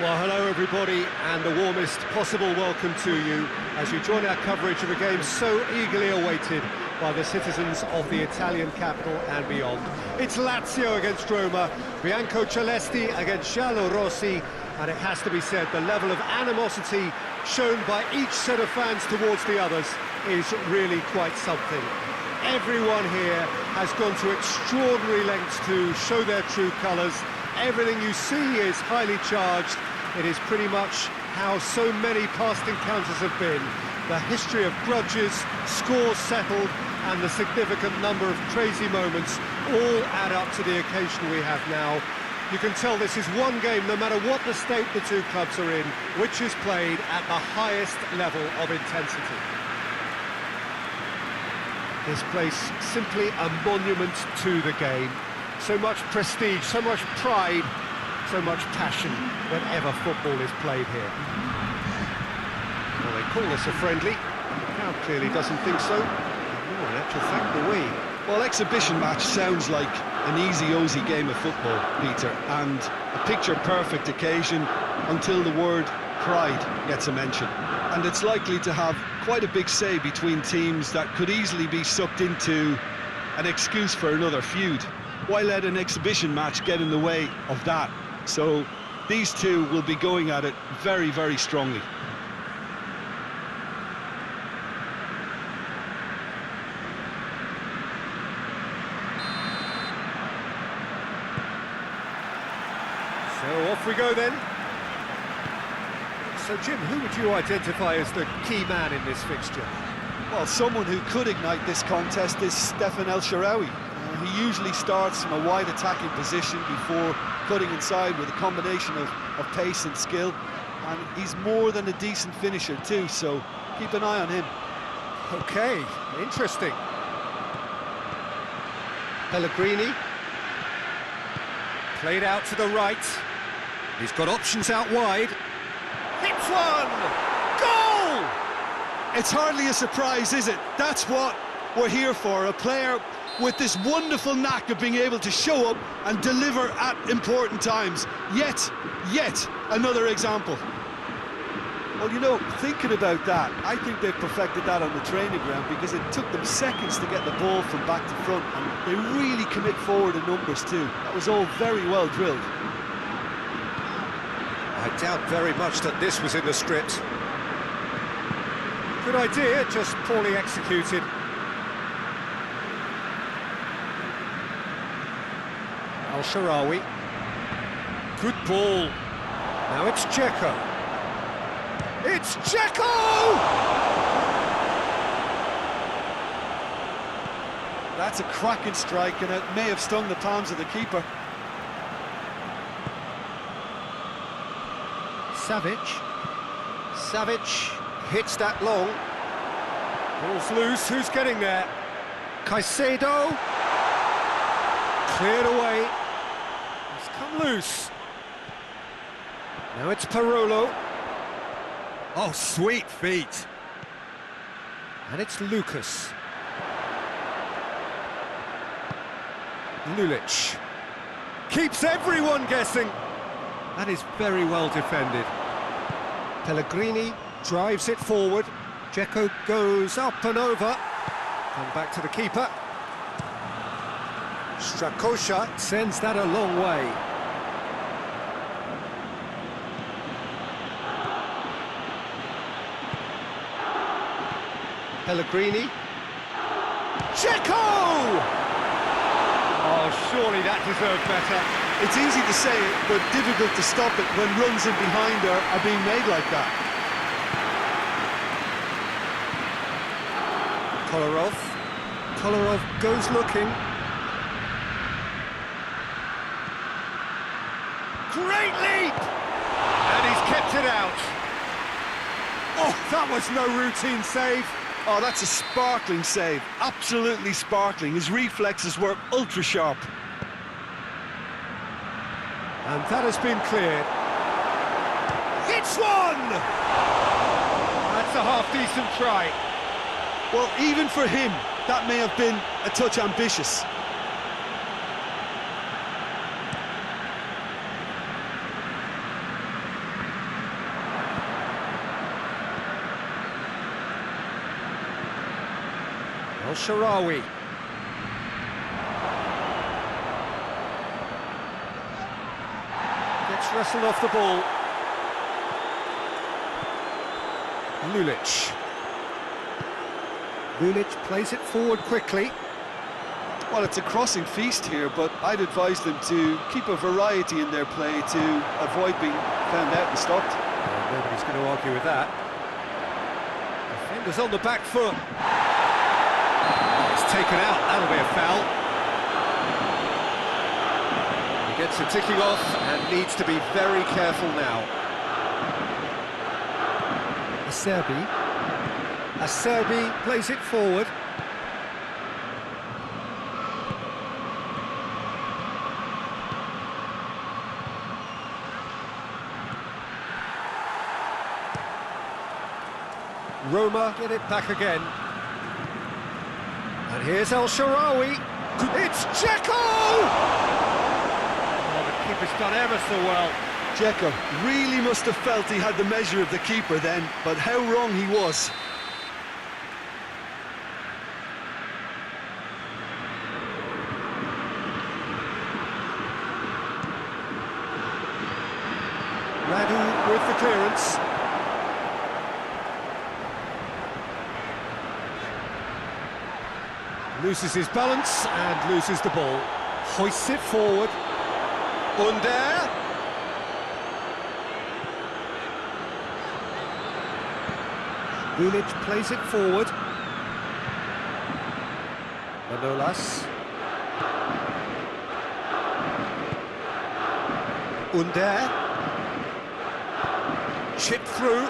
Well, hello everybody, and the warmest possible welcome to you as you join our coverage of a game so eagerly awaited by the citizens of the Italian capital and beyond. It's Lazio against Roma, Bianco Celesti against Giallorossi, and it has to be said, the level of animosity shown by each set of fans towards the others is really quite something. Everyone here has gone to extraordinary lengths to show their true colours. Everything you see is highly charged. It is pretty much how so many past encounters have been. The history of grudges, scores settled, and the significant number of crazy moments all add up to the occasion we have now. You can tell this is one game, no matter what the state the two clubs are in, which is played at the highest level of intensity. This place simply a monument to the game. So much prestige, so much pride, so much passion whenever football is played here. Well, they call this a friendly. The crowd clearly doesn't think so. No, in actual fact, do we? Well, exhibition match sounds like an easy-osy game of football, Peter, and a picture-perfect occasion until the word pride gets a mention. And it's likely to have quite a big say between teams that could easily be sucked into an excuse for another feud. Why let an exhibition match get in the way of that? So these two will be going at it very, very strongly. So off we go then. So Jim, who would you identify as the key man in this fixture? Well, someone who could ignite this contest is Stefan El Shaarawy. He usually starts from a wide attacking position before cutting inside with a combination of pace and skill. And he's more than a decent finisher too, so keep an eye on him. Okay, interesting. Pellegrini. Played out to the right. He's got options out wide. Hits one! Goal! It's hardly a surprise, is it? That's what we're here for, a player with this wonderful knack of being able to show up and deliver at important times. Yet another example. Well, you know, thinking about that, I think they've perfected that on the training ground because it took them seconds to get the ball from back to front, and they really commit forward in numbers too. That was all very well drilled. I doubt very much that this was in the script. Good idea, just poorly executed. El Shaarawy. Good ball. Now it's Dzeko. It's Dzeko! That's a cracking strike, and it may have stung the palms of the keeper. Savic hits that long. Ball's loose, who's getting there? Caicedo. Cleared away. It's come loose. Now it's Parolo. Oh, sweet feet. And it's Lucas. Lulic. Keeps everyone guessing. That is very well defended. Pellegrini drives it forward. Dzeko goes up and over. Come back to the keeper. Strakosha sends that a long way. Pellegrini. Dzeko! Oh, surely that deserved better. It's easy to say it, but difficult to stop it when runs in behind are being made like that. Kolarov goes looking. Great leap! And he's kept it out. Oh, that was no routine save. Oh, that's a sparkling save. Absolutely sparkling. His reflexes were ultra sharp. And that has been cleared. It's one! That's a half-decent try. Well, even for him, that may have been a touch ambitious. El Shaarawy. Gets wrestled off the ball. Lulic. Lulic plays it forward quickly. Well, it's a crossing feast here, but I'd advise them to keep a variety in their play to avoid being found out and stopped. Well, nobody's going to argue with that. Defender's on the back foot. It's taken out, that'll be a foul. He gets a ticking off and needs to be very careful now. Acerbi plays it forward. Roma get it back again. And here's El Shaarawy. It's Dzeko! Oh, the keeper's done ever so well. Dzeko really must have felt he had the measure of the keeper then, but how wrong he was. Radu with the clearance. Loses his balance and loses the ball. Hoists it forward. Under. Lulic plays it forward. Manolas. Under. Chip through.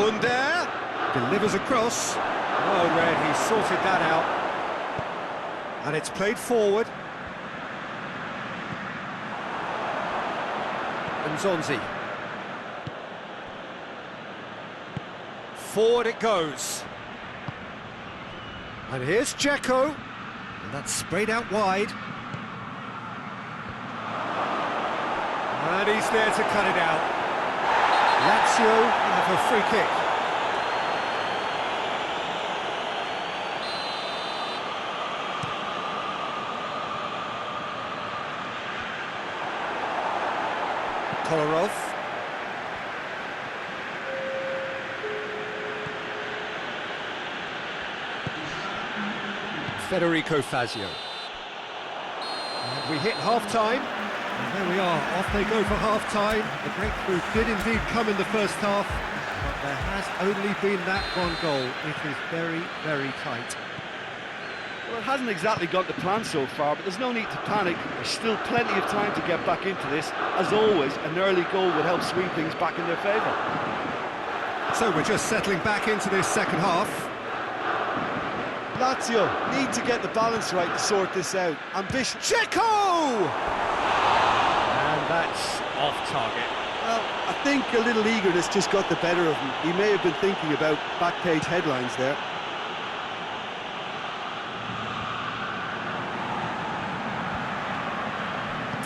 Under. Delivers across. Oh, Red, he sorted that out. And it's played forward. Nzonzi. Forward it goes. And here's Dzeko. And that's sprayed out wide. And he's there to cut it out. Lazio have a free kick. Kolarov. Federico Fazio. And we hit half-time. And there we are, off they go for half-time. The breakthrough did indeed come in the first half, but there has only been that one goal. It is very, very tight. Well, it hasn't exactly got the plan so far, but there's no need to panic. There's still plenty of time to get back into this. As always, an early goal would help swing things back in their favour. So we're just settling back into this second half. Lazio need to get the balance right to sort this out. Ambition. Dzeko! And that's off target. Well, I think a little eagerness just got the better of him. He may have been thinking about back-page headlines there.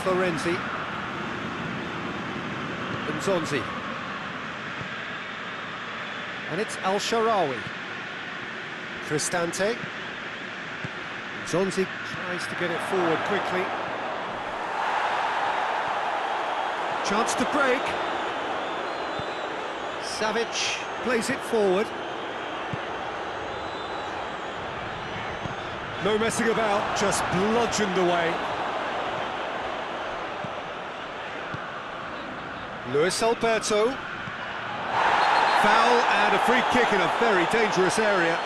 Florenzi. Nzonzi. And it's El Shaarawy. Cristante. Nzonzi tries to get it forward quickly. Chance to break. Savic plays it forward. No messing about, just bludgeoned away. Luis Alberto. Foul and a free kick in a very dangerous area.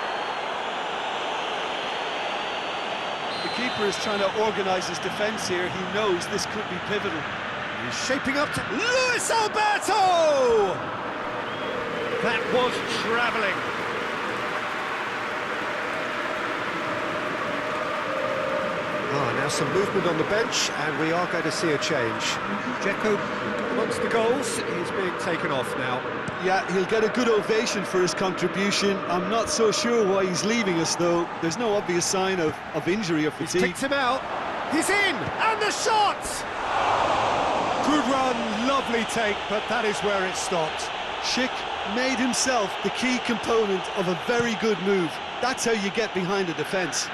The keeper is trying to organise his defence here. He knows this could be pivotal. He's shaping up to Luis Alberto! That was travelling. Now some movement on the bench, and we are going to see a change. Dzeko, amongst the goals, is being taken off now. Yeah, he'll get a good ovation for his contribution. I'm not so sure why he's leaving us, though. There's no obvious sign of injury or fatigue. He's kicked him out. He's in! And the shot! Good run, lovely take, but that is where it stopped. Schick made himself the key component of a very good move. That's how you get behind the defence.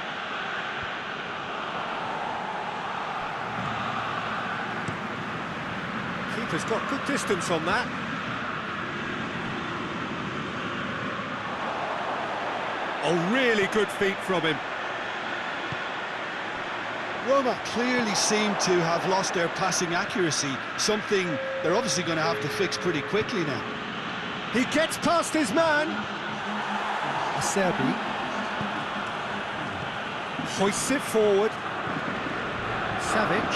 Keeper's got good distance on that. Oh, really good feet from him. Roma clearly seem to have lost their passing accuracy, something they're obviously going to have to fix pretty quickly now. He gets past his man. Acerbi hoists it forward. Savic.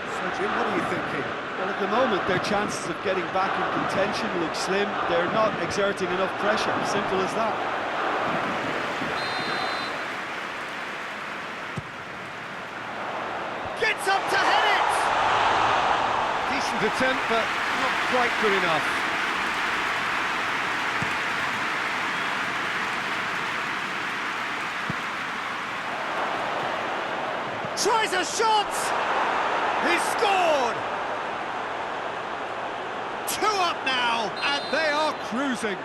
So, Jim, what are you thinking? Well, at the moment, their chances of getting back in contention look slim. They're not exerting enough pressure. Simple as that. Gets up to head it! Decent attempt, but not quite good enough. Tries a shot! He's scored! 2 up now, and they are cruising.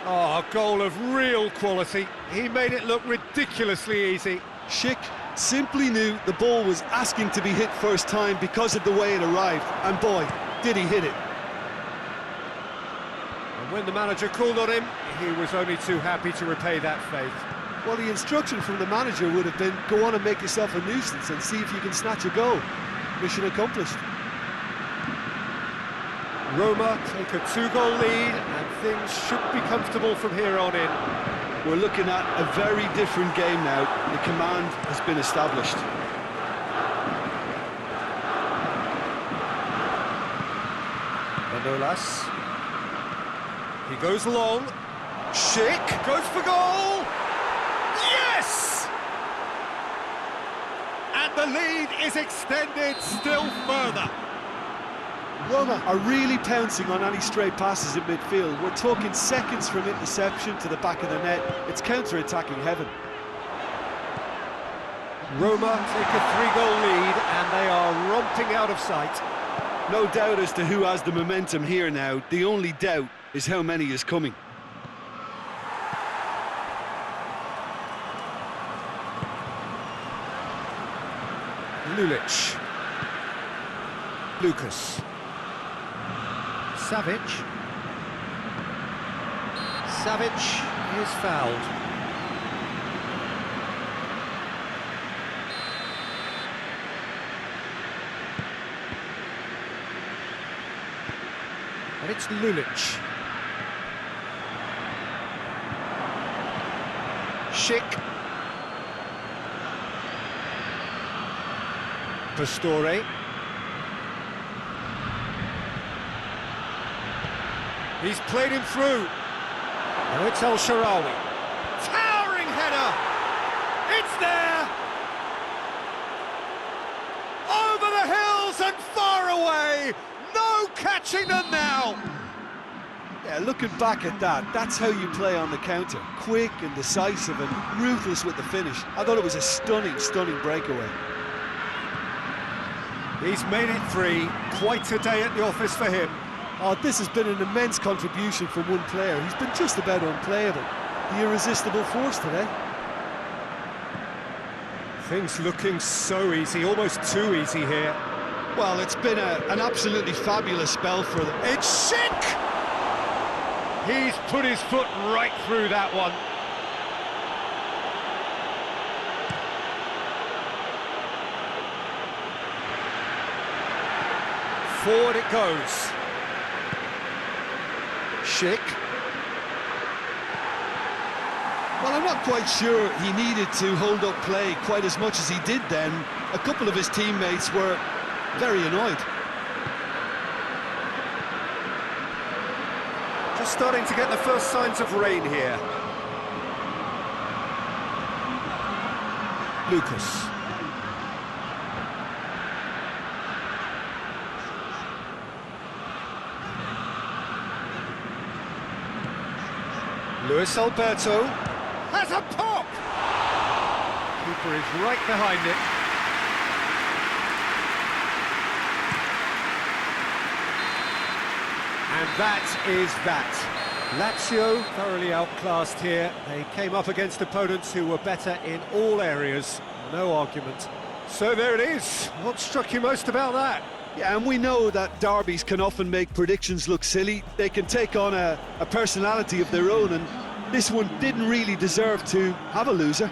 Oh, a goal of real quality. He made it look ridiculously easy. Schick simply knew the ball was asking to be hit first time because of the way it arrived, and boy, did he hit it. And when the manager called on him, he was only too happy to repay that faith. Well, the instruction from the manager would have been, go on and make yourself a nuisance and see if you can snatch a goal. Mission accomplished. Roma take a 2-goal lead, and things should be comfortable from here on in. We're looking at a very different game now. The command has been established. Manolas. He goes long. Schick goes for goal. Yes! And the lead is extended still further. Roma are really pouncing on any stray passes in midfield. We're talking seconds from interception to the back of the net. It's counter-attacking heaven. Roma take a 3-goal lead, and they are romping out of sight. No doubt as to who has the momentum here now. The only doubt is how many is coming. Lulic. Lucas. Savic. Savic is fouled. And it's Lulic. Schick. Pastore. He's played him through. Now it's El Shaarawy. Towering header! It's there! Over the hills and far away! No catching them now! Yeah, looking back at that, that's how you play on the counter. Quick and decisive and ruthless with the finish. I thought it was a stunning, stunning breakaway. He's made it 3. Quite a day at the office for him. Oh, this has been an immense contribution from one player. He's been just about unplayable. The irresistible force today. Things looking so easy, almost too easy here. Well, it's been an absolutely fabulous spell for them. It's Schick! He's put his foot right through that one. Forward it goes. Schick. Well, I'm not quite sure he needed to hold up play quite as much as he did then. A couple of his teammates were very annoyed. Just starting to get the first signs of rain here. Lucas. Luis Alberto has a pop! Keeper is right behind it. And that is that. Lazio thoroughly outclassed here. They came up against opponents who were better in all areas. No argument. So there it is. What struck you most about that? Yeah, and we know that derbies can often make predictions look silly. They can take on a personality of their own, and this one didn't really deserve to have a loser.